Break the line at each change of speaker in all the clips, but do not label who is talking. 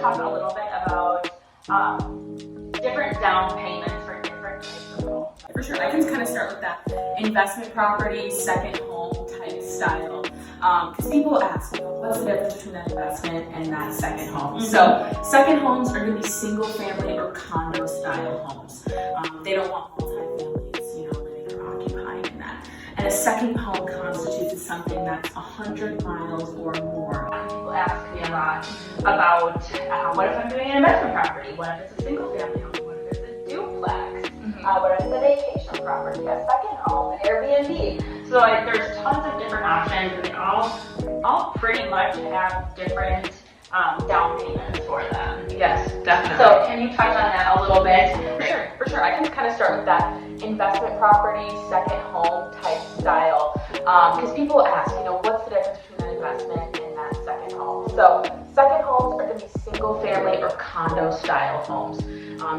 to talk a little bit about different down payments for different types of homes.
For sure, I can kind of start with that investment property, second home type style. Because people ask, what's the difference between that investment and that second home? So second homes are going to be single family or condo style homes. They don't want multi-families, living or occupying in that. And a second home constitutes something that's 100 miles or more.
People ask me a lot about what if I'm doing an investment property? What if it's a single family home? What if it's a duplex? What if it's a vacation property, a second home, an Airbnb? So there's tons of different options, and they all pretty much have different down payments for them.
Yes, definitely.
So can you touch on that a little bit?
For sure. I can kind of start with that investment property, second home type style. Because people ask, what's the difference between that investment and that second home? So second homes are going to be single family or condo style homes.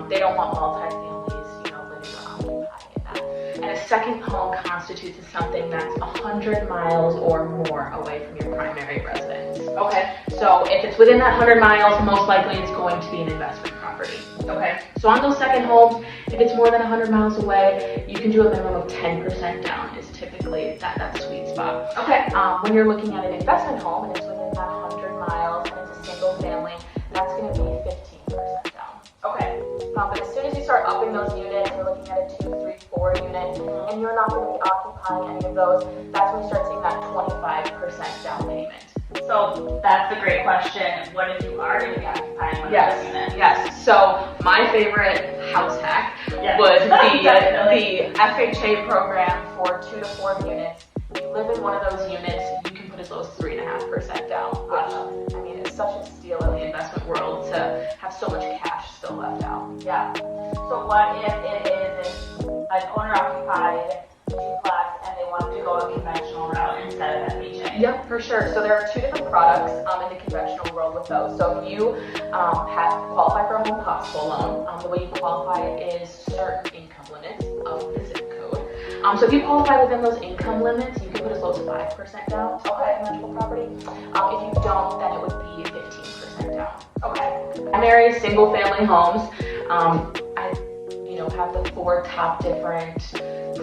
They don't want multi-families, living or occupying in that. And a second home constitutes something that's 100 miles or more away from your primary residence.
Okay.
So if it's within that 100 miles, most likely it's going to be an investment property.
Okay.
So on those second homes, if it's more than 100 miles away, you can do a minimum of 10% down is typically that sweet spot.
Okay.
When you're looking at an investment home and it's within that 100 miles and it's a single family, that's going to be 15% down.
Okay.
But as soon as you start upping those units, you're looking at a 2, 3, 4 unit, and you're not going to be occupying any of those, that's when you start seeing that 25% down payment.
So that's a great question. What if you are going to be occupying one of those units?
Yes. So my favorite house hack was the FHA program for 2 to 4 units. If you live in one of those units, you can put as low as 3.5% down, which, it's such a steal in the investment world to have so much cash still left out.
Yeah. So what if it is an owner-occupied duplex and they want to go a conventional route instead of FHA?
Yep, for sure. So there are 2 different products in the conventional world with those. So if you have qualified for a home possible loan, the way you qualify is certain income limits of the zip code. So if you qualify within those income limits, you can put as low as 5% down to a conventional property. If you don't, then it would be 15% down.
Okay.
Primary single family homes, I have the 4 top different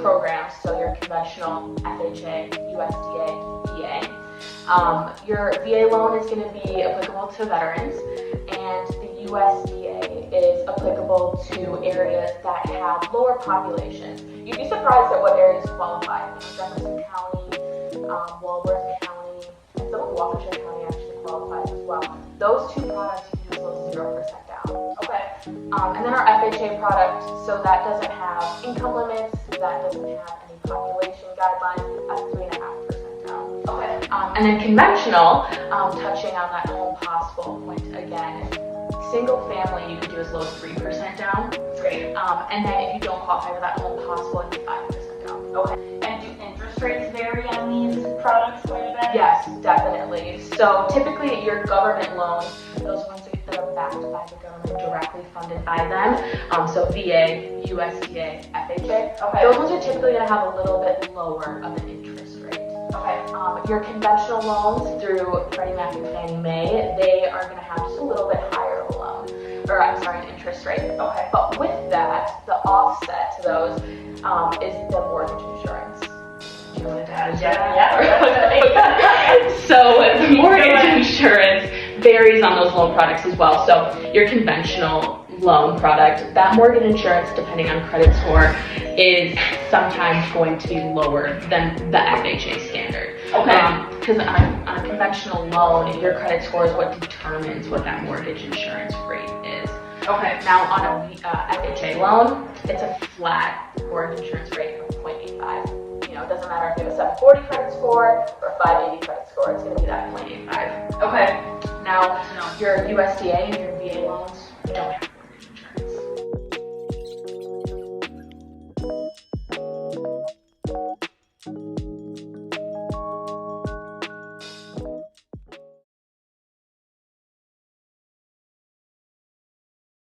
programs. So your conventional FHA, USDA, VA. Your VA loan is going to be applicable to veterans, and the USDA is applicable to areas that have lower populations. You'd be surprised at what areas qualify. Jefferson County, Walworth County, and some of Waukesha County actually qualifies as well. Those 2 products you can do as low as 0% down.
Okay.
And then our FHA product, so that doesn't have income limits, that doesn't have any population guidelines, that's 3.5% down.
Okay.
And then conventional, touching on that home possible point again, single family you can do as low as 3% down.
Great.
And then if you don't qualify for that home possible, it's 5% down.
Okay. And do interest rates vary on these products quite a bit?
Yes, definitely. So typically your government loans, those ones that are backed by the government, directly funded by them, so VA, USDA, FHA,
Okay.
those ones are typically going to have a little bit lower of an interest rate.
Okay.
Your conventional loans through Freddie Mac and Fannie Mae, they are going to have just a little bit higher of a loan, or an interest rate.
Okay.
But with that, the offset to those is the mortgage insurance. Do you want to add
Yeah.
So the mortgage insurance varies on those loan products as well. So your conventional loan product, that mortgage insurance, depending on credit score, is sometimes going to be lower than the FHA standard.
Okay.
Because on a conventional loan, your credit score is what determines what that mortgage insurance rate is.
Okay.
Now on a FHA loan, it's a flat mortgage insurance rate of 0.85. It doesn't matter if you have a 740 credit score or a 580 credit score, it's going to be that 0.85.
Okay.
Now, your USDA and your VA loans don't have